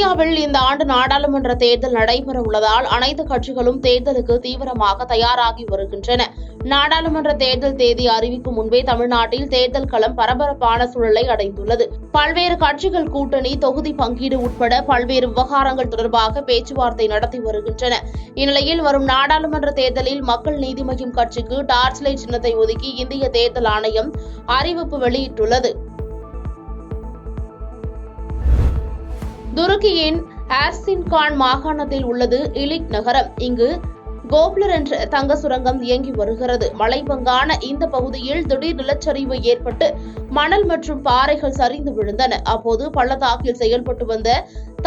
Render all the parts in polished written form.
இந்தியாவில் இந்த ஆண்டு நாடாளுமன்ற தேர்தல் நடைபெற உள்ளதால் அனைத்து கட்சிகளும் தேர்தலுக்கு தீவிரமாக தயாராகி வருகின்றன. நாடாளுமன்ற தேர்தல் தேதி அறிவிக்கும் முன்பே தமிழ்நாட்டில் தேர்தல் களம் பரபரப்பான சூழலை அடைந்துள்ளது. பல்வேறு கட்சிகள் கூட்டணி, தொகுதி பங்கீடு உட்பட பல்வேறு விவகாரங்கள் தொடர்பாக பேச்சுவார்த்தை நடத்தி வருகின்றன. இந்நிலையில் வரும் நாடாளுமன்ற தேர்தலில் மக்கள் நீதி மய்யம் கட்சிக்கு டார்ச் லைட் சின்னத்தை ஒதுக்கி இந்திய தேர்தல் ஆணையம் அறிவிப்பு வெளியிட்டுள்ளது. துருக்கியின் ஏர்சின்கான் மாகாணத்தில் உள்ளது இலிக் நகரம். இங்கு கோப்லர் என்ற தங்க சுரங்கம் இயங்கி வருகிறது. மலைப்பங்கான இந்த பகுதியில் திடீர் நிலச்சரிவு ஏற்பட்டு மணல் மற்றும் பாறைகள் சரிந்து விழுந்தன. அப்போது பள்ளத்தாக்கில் செயல்பட்டு வந்த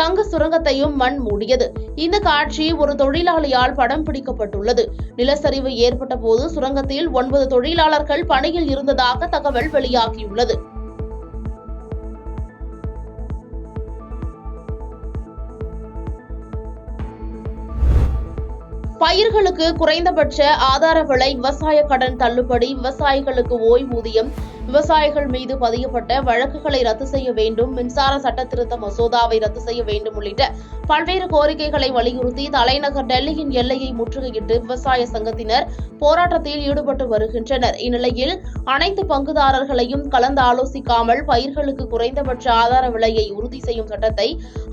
தங்க சுரங்கத்தையும் மண் மூடியது. இந்த காட்சி ஒரு தொழிலாளியால் படம் பிடிக்கப்பட்டுள்ளது. நிலச்சரிவு ஏற்பட்ட போது சுரங்கத்தில் 9 தொழிலாளர்கள் பணியில் இருந்ததாக தகவல் வெளியாகியுள்ளது. பயிர்களுக்கு குறைந்தபட்ச ஆதார விலை, விவசாய கடன் தள்ளுபடி, விவசாயிகளுக்கு ஓய்வூதியம், விவசாயிகள் மீது பதியப்பட்ட வழக்குகளை ரத்து செய்ய வேண்டும், மின்சார சட்ட திருத்த மசோதாவை ரத்து செய்ய வேண்டும் உள்ளிட்ட பல்வேறு கோரிக்கைகளை வலியுறுத்தி தலைநகர் டெல்லியின் எல்லையை முற்றுகையிட்டு விவசாய சங்கத்தினர் போராட்டத்தில் ஈடுபட்டு வருகின்றனர். இந்நிலையில் அனைத்து பங்குதாரர்களையும் கலந்து ஆலோசிக்காமல் பயிர்களுக்கு குறைந்தபட்ச ஆதார விலையை உறுதி செய்யும் சட்டத்தை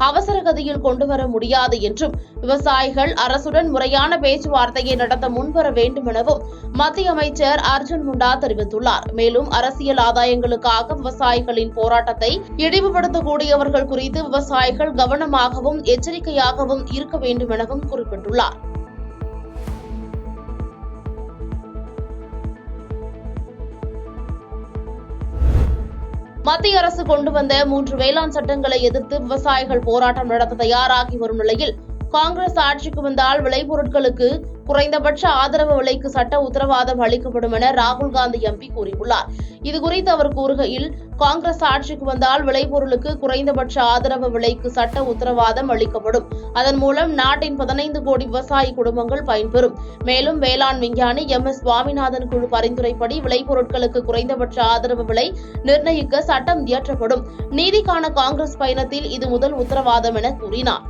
அவசர கதியில் கொண்டுவர முடியாது என்றும், விவசாயிகள் அரசுடன் முறையான பேச்சுவார்த்தையை நடத்த முன்வர வேண்டும் எனவும் மத்திய அமைச்சர் அர்ஜுன் முண்டா தெரிவித்துள்ளார். மேலும் அரசியல் ஆதாயங்களுக்காக விவசாயிகளின் போராட்டத்தை இழிவுபடுத்தக்கூடியவர்கள் குறித்து விவசாயிகள் கவனமாகவும் எச்சரிக்கையாகவும் இருக்க வேண்டும் எனவும் குறிப்பிட்டுள்ளார். மத்திய அரசு கொண்டு வந்த 3 வேளாண் சட்டங்களை எதிர்த்து விவசாயிகள் போராட்டம் நடத்த தயாராகி வரும் நிலையில், காங்கிரஸ் ஆட்சிக்கு வந்தால் விளைபொருட்களுக்கு குறைந்தபட்ச ஆதரவு விலைக்கு சட்ட உத்தரவாதம் அளிக்கப்படும் என ராகுல் காந்தி எம்பி கூறியுள்ளார். இதுகுறித்து அவர் கூறுகையில், காங்கிரஸ் ஆட்சிக்கு வந்தால் விளைபொருளுக்கு குறைந்தபட்ச ஆதரவு விலைக்கு சட்ட உத்தரவாதம் அளிக்கப்படும். அதன் மூலம் நாட்டின் 15 கோடி விவசாய குடும்பங்கள் பயன்பெறும். மேலும் வேளாண் விஞ்ஞானி MS சுவாமிநாதன் குழு பரிந்துரைப்படி விளைபொருட்களுக்கு குறைந்தபட்ச ஆதரவு விலை நிர்ணயிக்க சட்டம் இயற்றப்படும். நீதிக்கான காங்கிரஸ் பயணத்தில் இது முதல் உத்தரவாதம் என கூறினார்.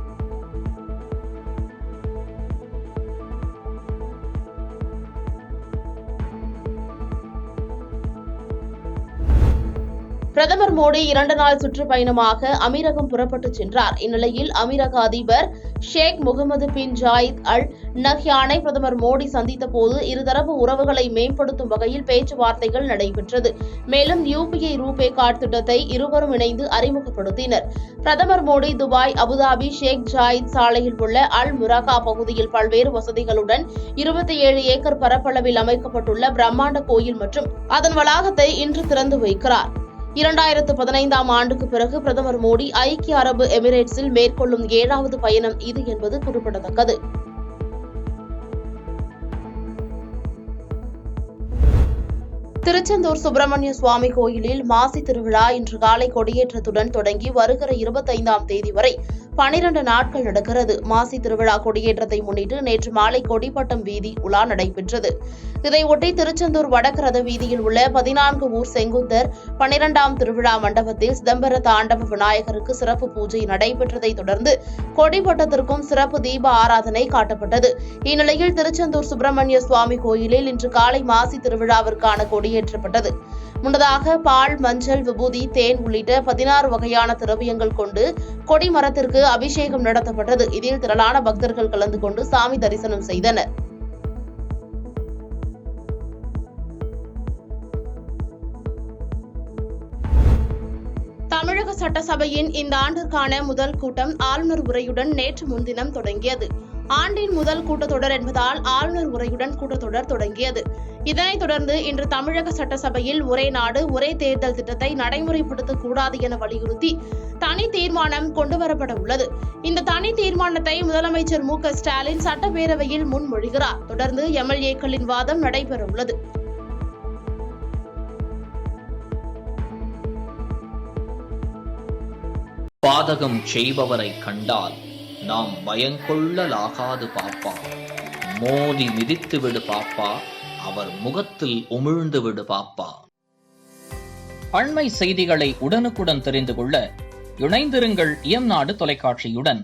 பிரதமர் மோடி 2 நாள் சுற்றுப்பயணமாக அமீரகம் புறப்பட்டுச் சென்றார். இந்நிலையில் அமீரக அதிபர் ஷேக் முகமது பின் ஜாயித் அல் நஹ்யானை பிரதமர் மோடி சந்தித்த போது இருதரப்பு உறவுகளை மேம்படுத்தும் வகையில் பேச்சுவார்த்தைகள் நடைபெற்றது. மேலும் UPI ரூபே கார்டு திட்டத்தை இருவரும் இணைந்து அறிமுகப்படுத்தினர். பிரதமர் மோடி துபாய், அபுதாபி, ஷேக் ஜாயித் சாலையில் உள்ள அல் முராகா பகுதியில் பல்வேறு வசதிகளுடன் 27 ஏக்கர் பரப்பளவில் அமைக்கப்பட்டுள்ள பிரம்மாண்ட கோயில் மற்றும் அதன் வளாகத்தை இன்று திறந்து வைக்கிறார். 2015ஆம் ஆண்டுக்கு பிறகு பிரதமர் மோடி ஐக்கிய அரபு எமிரேட்ஸில் மேற்கொள்ளும் 7வது பயணம் இது என்பது குறிப்பிடத்தக்கது. திருச்செந்தூர் சுப்பிரமணிய சுவாமி கோயிலில் மாசி திருவிழா இன்று காலை கொடியேற்றத்துடன் தொடங்கி வருகிற 25ஆம் தேதி வரை 12 நாட்கள் நடக்கிறது. மாசி திருவிழா கொடியேற்றத்தை முன்னிட்டு நேற்று மாலை கொடிப்பட்டம் வீதி உலா நடைபெற்றது. இதையொட்டி திருச்செந்தூர் வடக்கு ரத வீதியில் உள்ள 14 ஊர் செங்குந்தர் 12ஆம் திருவிழா மண்டபத்தில் சிதம்பர தாண்டவ விநாயகருக்கு சிறப்பு பூஜை நடைபெற்றதை தொடர்ந்து கொடிப்பட்டத்திற்கும் சிறப்பு தீப ஆராதனை காட்டப்பட்டது. இந்நிலையில் திருச்செந்தூர் சுப்பிரமணிய சுவாமி கோயிலில் இன்று காலை மாசி திருவிழாவிற்கான கொடியேற்றப்பட்டது. முன்னதாக பால், மஞ்சள், விபூதி, தேன் உள்ளிட்ட 16 வகையான திரவியங்கள் கொண்டு கொடிமரத்திற்கு அபிஷேகம் நடத்தப்பட்டது. இதில் திரளான பக்தர்கள் கலந்து கொண்டு சாமி தரிசனம் செய்தனர். தமிழக சட்டசபையின் இந்த ஆண்டிற்கான முதல் கூட்டம் ஆளுநர் உரையுடன் நேற்று முன்தினம் தொடங்கியது. ஆண்டின் முதல் கூட்டத்தொடர் என்பதால் ஆளுநர் உரையுடன் கூட்டத்தொடர் தொடங்கியது. இதனைத் தொடர்ந்து இன்று தமிழக சட்டசபையில் ஒரே நாடு ஒரே தேர்தல் திட்டத்தை நடைமுறைப்படுத்தக்கூடாது என வலியுறுத்தி தனி தீர்மானம் கொண்டுவரப்பட உள்ளது. இந்த தனி தீர்மானத்தை முதலமைச்சர் MK ஸ்டாலின் சட்டப்பேரவையில் முன்மொழிகிறார். தொடர்ந்து MLA-க்களின் வாதம் நடைபெற உள்ளது. பாதகம் செய்பவரை கண்டால் நாம் பயங்கொள்ளலாகாது பாப்பா, மோதி மிதித்து விடு பாப்பா, அவர் முகத்தில் உமிழ்ந்து விடு பாப்பா. அண்மை செய்திகளை உடனுக்குடன் தெரிந்து கொள்ள இணைந்திருங்கள் இயம்நாடு தொலைக்காட்சியுடன்.